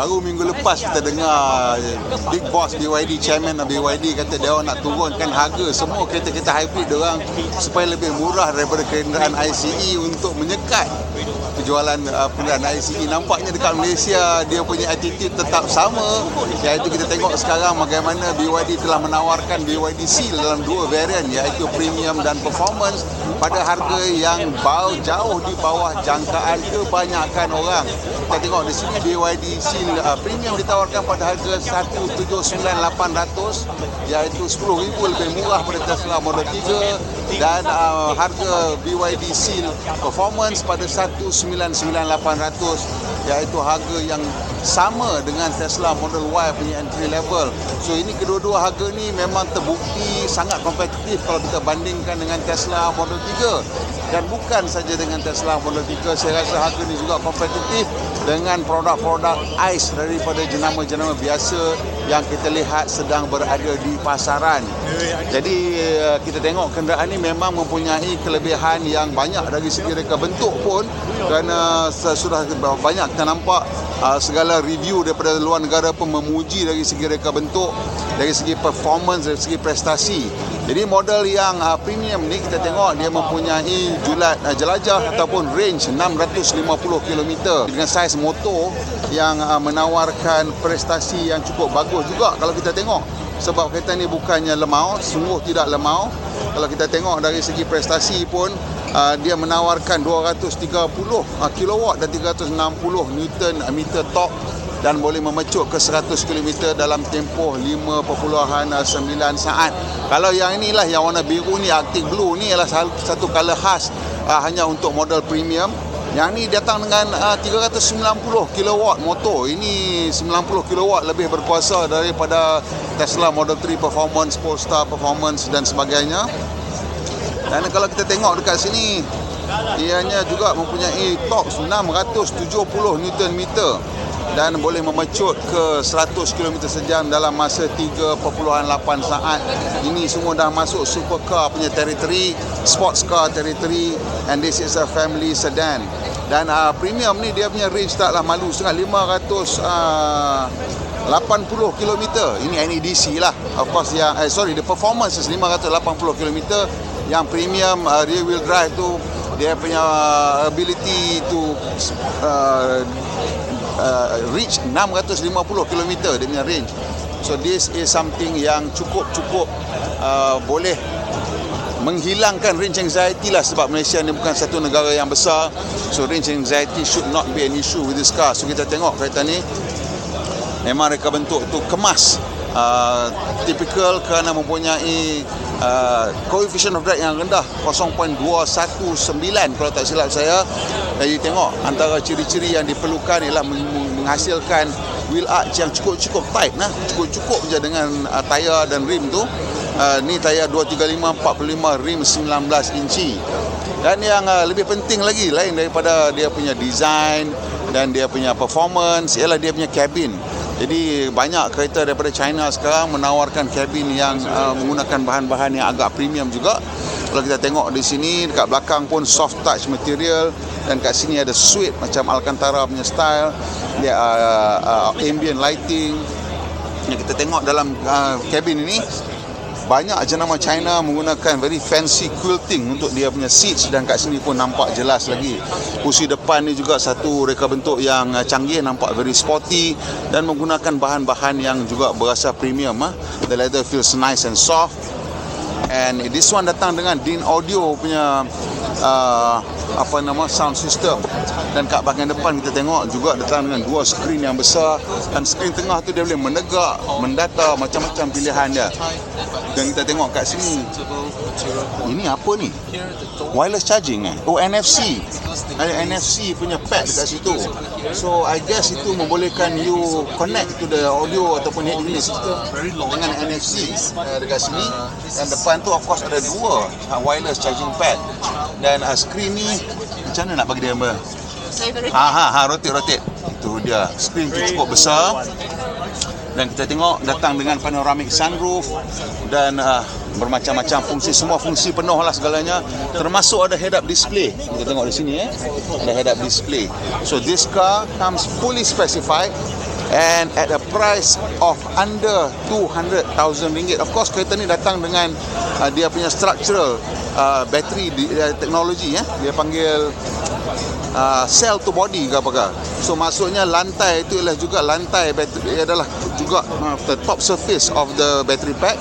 Baru minggu lepas kita dengar Big Boss BYD, Chairman BYD kata dia orang nak turunkan harga semua kereta-kereta hybrid dia orang supaya lebih murah daripada kenderaan ICE untuk menyekat penjualan kenderaan ICE. Nampaknya dekat Malaysia dia punya attitude tetap sama, iaitu kita tengok sekarang bagaimana BYD telah menawarkan BYD Seal dalam dua varian, iaitu premium dan performance pada harga yang jauh di bawah jangkaan kebanyakan orang. Kita tengok di sini BYD Seal premium ditawarkan pada harga 179,800, iaitu 10,000 lebih murah pada Tesla Model 3, dan harga BYD Seal performance pada 199,800, iaitu harga yang sama dengan Tesla Model Y punya entry level. So ini kedua-dua harga ni memang terbukti sangat kompetitif kalau kita bandingkan dengan Tesla Model 3. Dan bukan saja dengan Tesla Model 3, saya rasa harga ni juga kompetitif dengan produk-produk ICE daripada jenama-jenama biasa yang kita lihat sedang berada di pasaran. Jadi kita tengok kenderaan ni memang mempunyai kelebihan yang banyak dari segi reka bentuk pun, kerana sudah banyak kita nampak segala review daripada luar negara pun memuji dari segi reka bentuk, dari segi performance, dari segi prestasi. Jadi model yang premium ni kita tengok dia mempunyai jelajah ataupun range 650 km dengan saiz motor yang menawarkan prestasi yang cukup bagus juga kalau kita tengok. Sebab kereta ni bukannya lemau, sungguh tidak lemau. Kalau kita tengok dari segi prestasi pun dia menawarkan 230 kW dan 360 Nm torque dan boleh memecut ke 100 km dalam tempoh 5.9 saat. Kalau yang inilah yang warna biru ni, Arctic Blue ni, adalah satu color khas hanya untuk model premium. Yang ni datang dengan 390 kW motor. Ini 90 kW lebih berkuasa daripada Tesla Model 3 Performance, Polestar Performance dan sebagainya. Dan kalau kita tengok dekat sini, ianya juga mempunyai torque 670 Nm dan boleh memecut ke 100 km sejam dalam masa 3.8 saat. Ini semua dah masuk supercar punya territory, sports car territory, and this is a family sedan. Dan premium ni dia punya range taklah malu sangat, 580 km. Ini NEDC lah. Of course yang the performance is 580 km. Yang premium rear wheel drive tu dia punya ability to reach 650 km dia punya range. So this is something yang cukup boleh menghilangkan range anxiety lah, sebab Malaysia ni bukan satu negara yang besar. So range anxiety should not be an issue with this car. So kita tengok kereta ni memang reka bentuk tu kemas, typical kerana mempunyai coefficient of drag yang rendah, 0.219 kalau tak silap saya. Jadi tengok antara ciri-ciri yang diperlukan ialah menghasilkan wheel arch yang cukup tight, cukup je dengan tayar dan rim tu. Ni tayar 235/45, rim 19 inci. Dan yang lebih penting lagi, lain daripada dia punya design dan dia punya performance, ialah dia punya cabin. Jadi banyak kereta daripada China sekarang menawarkan kabin yang menggunakan bahan-bahan yang agak premium juga. Kalau kita tengok di sini dekat belakang pun soft touch material, dan kat sini ada suite macam Alcantara punya style. Dia ambient lighting. Yang kita tengok dalam kabin ini, banyak jenama China menggunakan very fancy quilting untuk dia punya seats, dan kat sini pun nampak jelas lagi. Kursi depan ni juga satu reka bentuk yang canggih, nampak very sporty dan menggunakan bahan-bahan yang juga berasa premium. The leather feels nice and soft. And this one datang dengan DIN Audio punya sound system. Dan kat bahagian depan kita tengok juga datang dengan dua skrin yang besar, dan skrin tengah tu dia boleh menegak, mendata, macam-macam pilihan dia. Dan kita tengok kat sini, ini apa ni? Wireless charging NFC. Ada NFC punya pad dekat situ. So I guess itu membolehkan you connect to the audio ataupun head unit system dengan NFC dekat sini. Dan depan tu of course ada dua wireless charging pad. Dan skrin ni macam mana nak bagi dia gambar? Rotate. Itu dia. Skrin tu cukup besar. Dan kita tengok datang dengan panoramic sunroof dan bermacam-macam fungsi, semua fungsi penuh lah segalanya, termasuk ada head-up display. Kita tengok di sini ada head-up display. So this car comes fully specified and at a price of under RM200,000. Of course, kereta ni datang dengan dia punya structural battery teknologi, dia panggil cell to body ke apa ke. So maksudnya lantai itu ialah juga lantai bateri, adalah juga the top surface of the battery pack,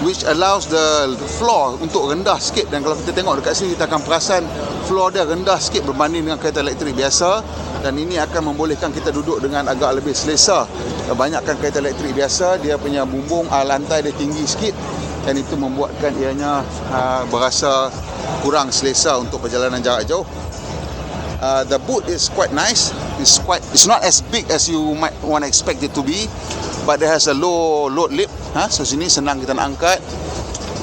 which allows the floor untuk rendah sikit. Dan kalau kita tengok dekat sini, kita akan perasan floor dia rendah sikit berbanding dengan kereta elektrik biasa, dan ini akan membolehkan kita duduk dengan agak lebih selesa. Banyakkan kereta elektrik biasa, dia punya bumbung lantai dia tinggi sikit, dan itu membuatkan ianya berasa kurang selesa untuk perjalanan jarak jauh. The boot is quite nice. It's not as big as you might want to expect it to be, but it has a low load lip. So sini senang kita nak angkat,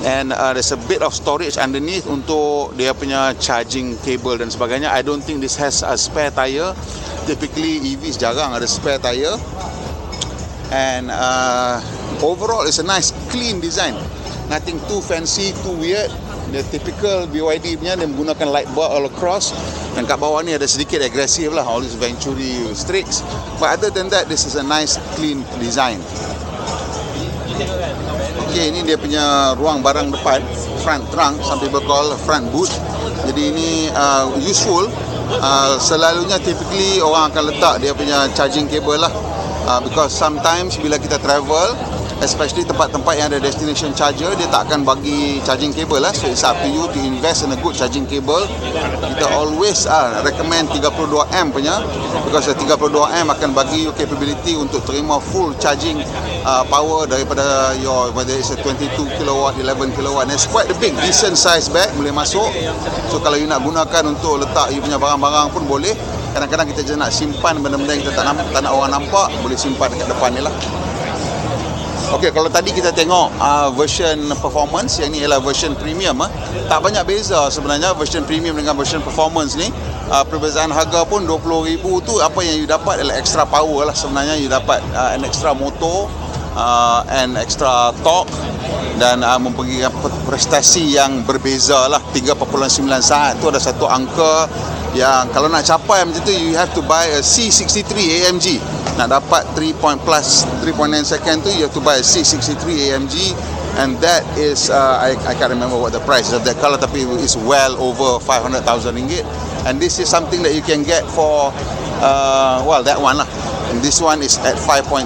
and there's a bit of storage underneath untuk dia punya charging cable dan sebagainya. I don't think this has a spare tire. Typically EVs jarang ada spare tire. And overall it's a nice clean design. Nothing too fancy, too weird. The typical BYD punya, dia menggunakan light bar all across, dan kat bawah ni ada sedikit agresif lah, all these Venturi streaks. But other than that, this is a nice clean design. Okay, ini dia punya ruang barang depan, front trunk, some people call front boot. Jadi ini useful. Selalunya typically orang akan letak dia punya charging cable lah, because sometimes bila kita travel, especially tempat-tempat yang ada destination charger, dia tak akan bagi charging cable lah. So it's up to you to invest in a good charging cable. Kita always recommend 32A punya, because 32A akan bagi you capability untuk terima full charging power daripada your, whether it's a 22 kilowatt, 11 kilowatt. And it's quite a big, decent size bag, boleh masuk. So kalau you nak gunakan untuk letak you punya barang-barang pun boleh. Kadang-kadang kita je nak simpan benda-benda yang kita tak nak orang nampak, boleh simpan dekat depan ni lah. Okey, kalau tadi kita tengok version performance, yang ni ialah version premium, tak banyak beza sebenarnya version premium dengan version performance ni. Perbezaan harga pun RM20,000 tu, apa yang you dapat adalah extra power lah sebenarnya. You dapat an extra motor and extra torque, dan memberikan prestasi yang berbeza lah. 3.9 saat tu ada satu angka yang kalau nak capai macam tu, you have to buy a C63 AMG. Nak dapat 3.9 second tu, you have to buy a C63 AMG, and that is I can't remember what the price of that car, tapi it's well over RM500,000. And this is something that you can get for well, that one lah. And this one is at 5.9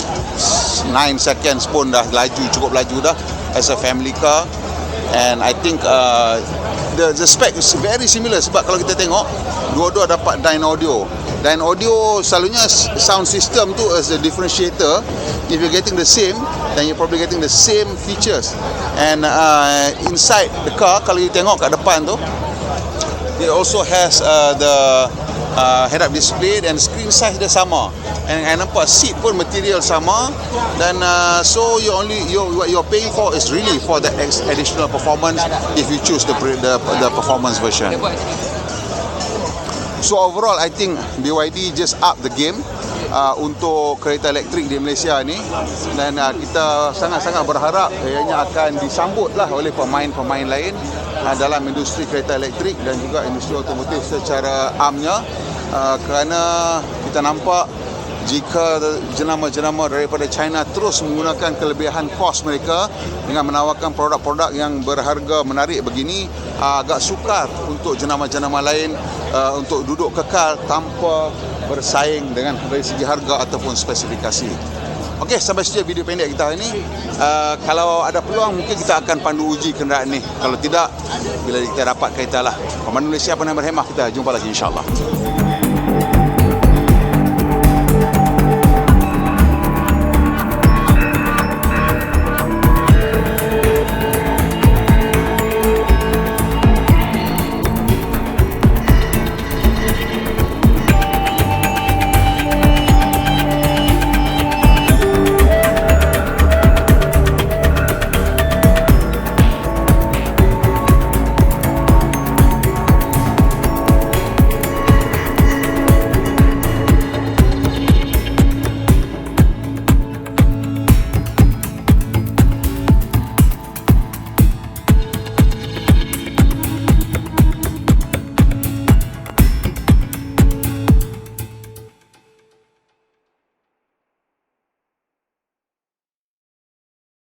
seconds pun dah laju, cukup laju dah as a family car. And I think the spec is very similar, sebab kalau kita tengok dua-dua dapat Dyne Audio. Dyne Audio selalunya sound system tu as a differentiator. If you're getting the same, then you're probably getting the same features. And inside the car, kalau you tengok kat depan tu, it also has the head-up display, dan screen size dia sama. And nampak seat pun material sama, dan so what you're paying for is really for the additional performance if you choose the performance version. So overall, I think BYD just up the game untuk kereta elektrik di Malaysia ni, dan kita sangat-sangat berharap ianya akan disambut lah oleh pemain-pemain lain dalam industri kereta elektrik dan juga industri otomotif secara amnya, kerana kita nampak jika jenama-jenama daripada China terus menggunakan kelebihan kos mereka dengan menawarkan produk-produk yang berharga menarik begini, agak sukar untuk jenama-jenama lain untuk duduk kekal tanpa bersaing dengan dari segi harga ataupun spesifikasi. Okey, sampai sini video pendek kita hari ini. Kalau ada peluang, mungkin kita akan pandu uji kenderaan ni. Kalau tidak, bila kita dapat kereta lah. Pemandu Malaysia Pandai Berhemah, kita jumpa lagi insyaAllah.